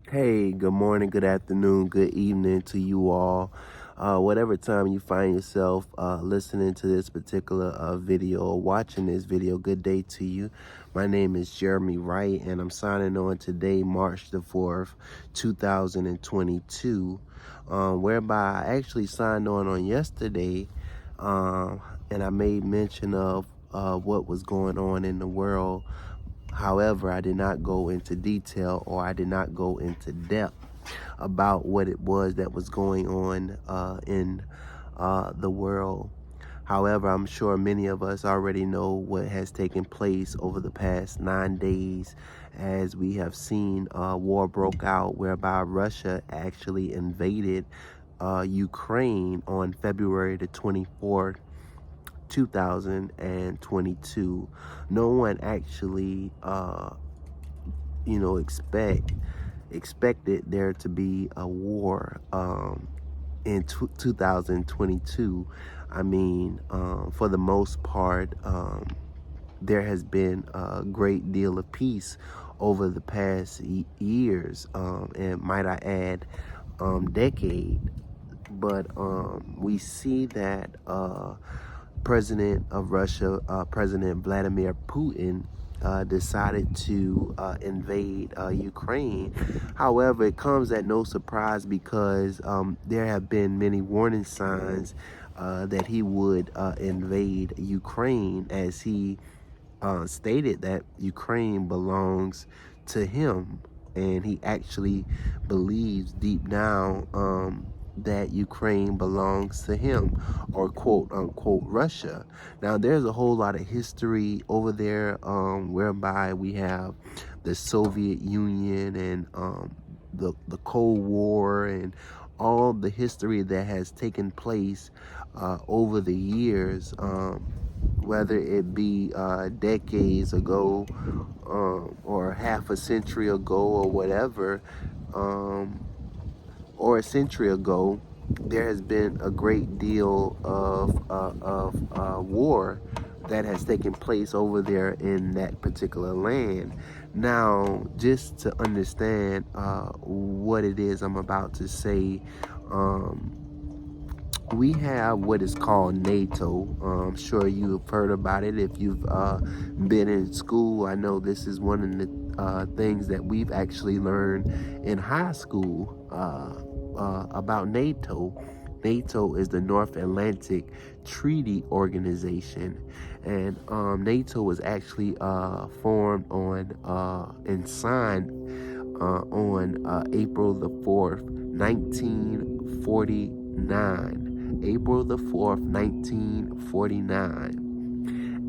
Hey, good morning, good afternoon, good evening to you all. Whatever time you find yourself listening to this particular video or watching this video, good day to you. My name is Jerrie'Me Wright, and I'm signing on today, March the 4th, 2022, whereby I actually signed on yesterday, and I made mention of what was going on in the world. However, I did not go into detail, or I did not go into depth about what it was that was going on in the world. However, I'm sure many of us already know what has taken place over the past 9 days, as we have seen war broke out, whereby Russia actually invaded Ukraine on February the 24th, 2022. No one actually expected there to be a war in 2022. I mean, for the most part, there has been a great deal of peace over the past years, and might I add, decade. But we see that President of Russia, President Vladimir Putin, decided to invade Ukraine. However, it comes at no surprise, because there have been many warning signs that he would invade Ukraine, as he stated that Ukraine belongs to him, and he actually believes deep down that Ukraine belongs to him, or quote unquote Russia. Now, there's a whole lot of history over there, whereby we have the Soviet Union and the Cold War, and all the history that has taken place over the years, whether it be decades ago, or half a century ago, or whatever, or a century ago. There has been a great deal of war that has taken place over there in that particular land. Now, just to understand what it is I'm about to say, we have what is called NATO. I'm sure you've heard about it if you've been in school. I know this is one of the things that we've actually learned in high school about NATO. NATO is the North Atlantic Treaty Organization, and NATO was actually formed on and signed on April the 4th, 1949. April the 4th, 1949.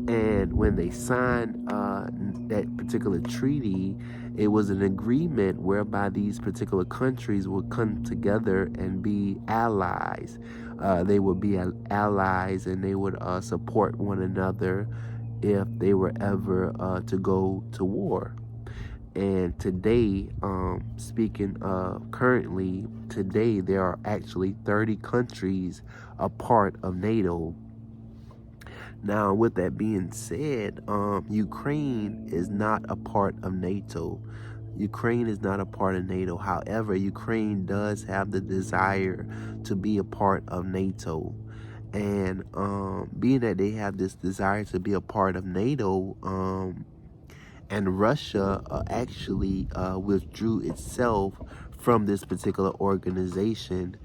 And when they signed that particular treaty, it was an agreement whereby these particular countries would come together and be allies. They would be allies, and they would support one another if they were ever to go to war. And today, speaking of currently, today there are actually 30 countries a part of NATO. Now, with that being said, Ukraine is not a part of NATO. Ukraine is not a part of NATO. However, Ukraine does have the desire to be a part of NATO. And being that they have this desire to be a part of NATO, and Russia actually withdrew itself from this particular organization.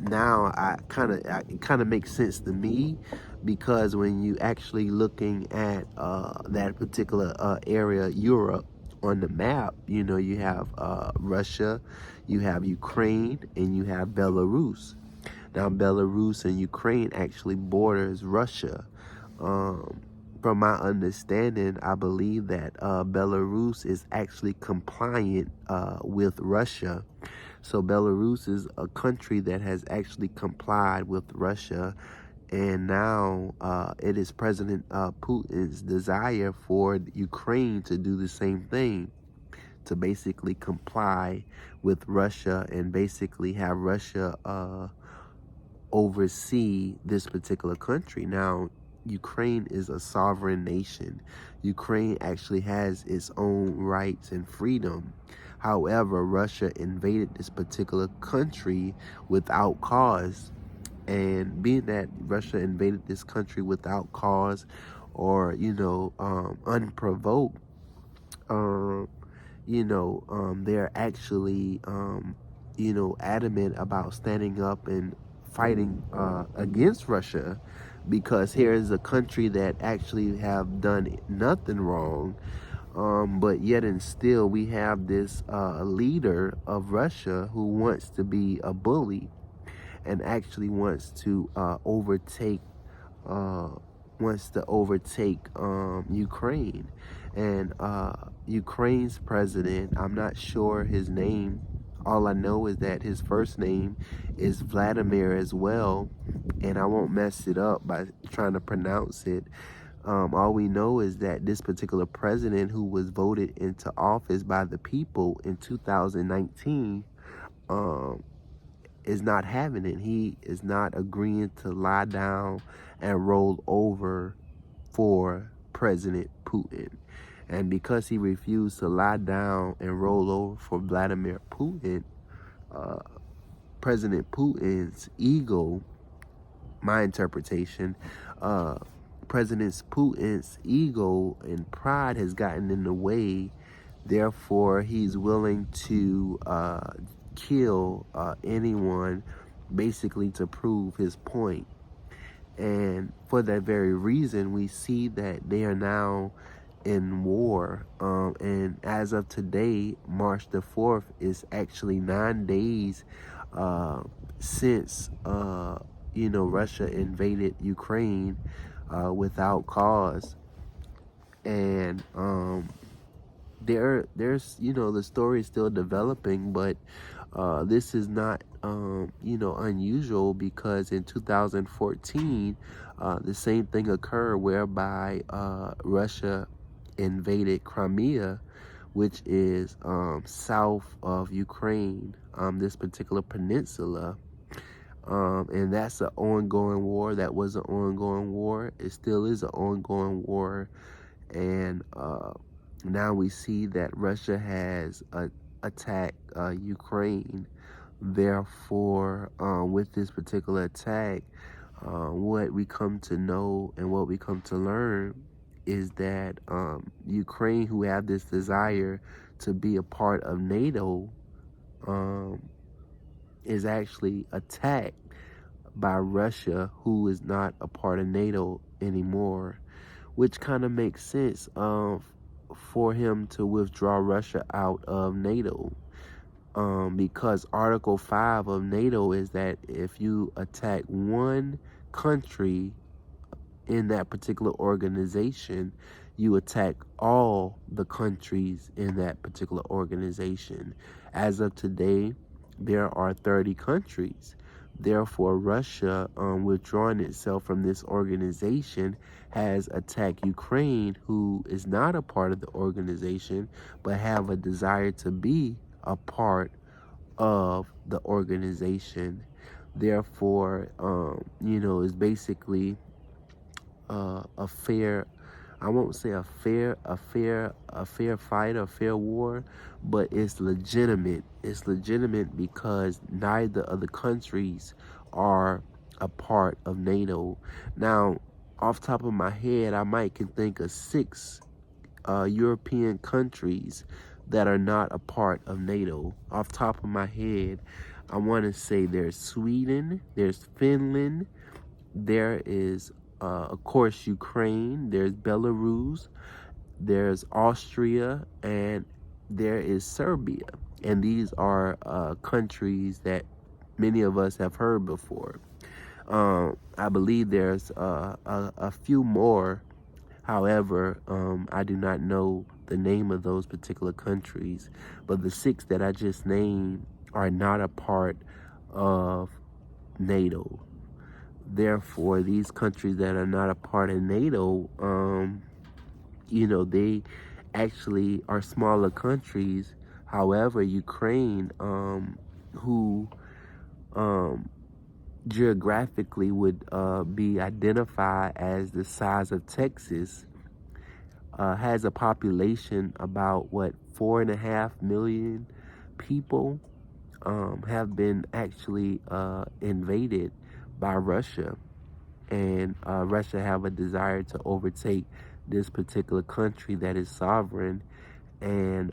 Now, it kind of makes sense to me, because when you actually looking at that particular area, Europe, on the map, you have Russia, you have Ukraine, and you have Belarus. Now, Belarus and Ukraine actually borders Russia. From my understanding, I believe that Belarus is actually compliant with Russia. So Belarus is a country that has actually complied with Russia. And now it is President Putin's desire for Ukraine to do the same thing, to basically comply with Russia, and basically have Russia oversee this particular country. Now, Ukraine is a sovereign nation. Ukraine actually has its own rights and freedom. However, Russia invaded this particular country without cause. And being that Russia invaded this country without cause, or unprovoked, um, they're actually adamant about standing up and fighting against Russia, because here is a country that actually have done nothing wrong, but yet and still we have this leader of Russia who wants to be a bully and actually uh, wants to overtake Ukraine. And Ukraine's president, I'm not sure his name. All I know is that his first name is Vladimir as well, and I won't mess it up by trying to pronounce it. All we know is that this particular president, who was voted into office by the people in 2019, um, is not having it. He is not agreeing to lie down and roll over for President Putin. And because he refused to lie down and roll over for Vladimir Putin, uh, President Putin's ego, my interpretation, President Putin's ego and pride has gotten in the way. Therefore, he's willing to kill anyone, basically to prove his point. And for that very reason, we see that they are now in war. And as of today, March the 4th, is actually 9 days since Russia invaded Ukraine without cause. And there's the story is still developing, but this is not unusual, because in 2014 the same thing occurred, whereby Russia invaded Crimea, which is south of Ukraine, this particular peninsula. And that's an ongoing war. That was an ongoing war. It still is an ongoing war. And now we see that Russia has attacked Ukraine. Therefore, with this particular attack, what we come to know and what we come to learn is that Ukraine, who have this desire to be a part of NATO, is actually attacked by Russia, who is not a part of NATO anymore, which kind of makes sense for him to withdraw Russia out of NATO, because Article 5 of NATO is that if you attack one country in that particular organization, you attack all the countries in that particular organization. As of today, there are 30 countries. Therefore, Russia, withdrawing itself from this organization, has attacked Ukraine, who is not a part of the organization, but have a desire to be a part of the organization. Therefore, it's basically a fair, I won't say a fair fight, a fair war, but it's legitimate. It's legitimate because neither of the countries are a part of NATO. Now, off top of my head, I might can think of 6 European countries that are not a part of NATO. Off top of my head, I want to say there's Sweden, there's Finland, there is of course Ukraine, there's Belarus, there's Austria, and there is Serbia. And these are countries that many of us have heard before. I believe there's a few more. However, I do not know the name of those particular countries, but the 6 that I just named are not a part of NATO. Therefore, these countries that are not a part of NATO, they actually are smaller countries. However, Ukraine, who geographically would be identified as the size of Texas, has a population about 4.5 million people, have been actually invaded by Russia, and Russia have a desire to overtake this particular country that is sovereign. And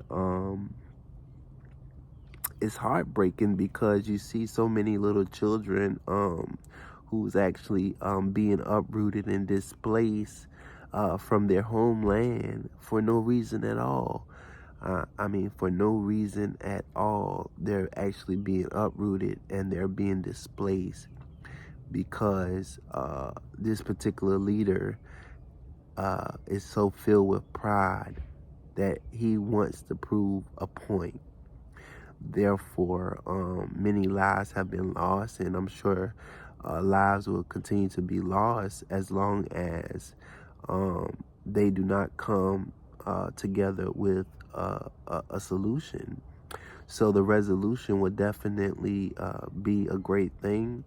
it's heartbreaking because you see so many little children who's actually being uprooted and displaced from their homeland for no reason at all. I mean, for no reason at all. They're actually being uprooted and they're being displaced because this particular leader is so filled with pride that he wants to prove a point. Therefore, many lives have been lost, and I'm sure lives will continue to be lost as long as they do not come together with a solution. So the resolution would definitely be a great thing.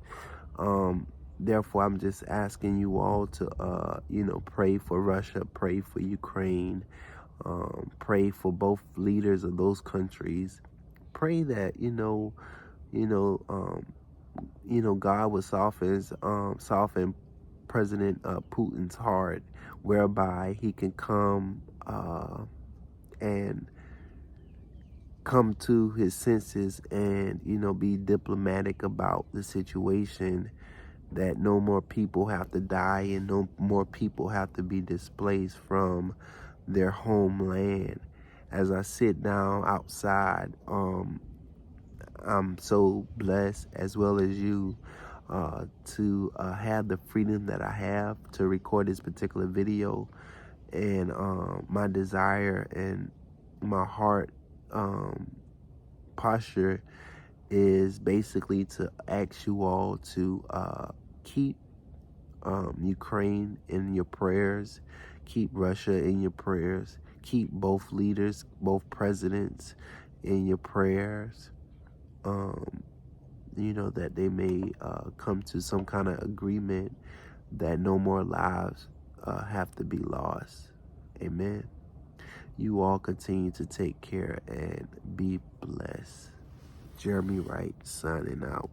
Therefore, I'm just asking you all to, pray for Russia, pray for Ukraine, pray for both leaders of those countries. Pray that God would soften President Putin's heart, whereby he can come and come to his senses and be diplomatic about the situation, that no more people have to die and no more people have to be displaced from their homeland. As I sit down outside, I'm so blessed, as well as you, to have the freedom that I have to record this particular video. And my desire and my heart posture is basically to ask you all to keep Ukraine in your prayers, keep Russia in your prayers, keep both leaders, both presidents in your prayers, that they may come to some kind of agreement that no more lives have to be lost. Amen. You all continue to take care and be blessed. Jerrie'Me Wright signing out.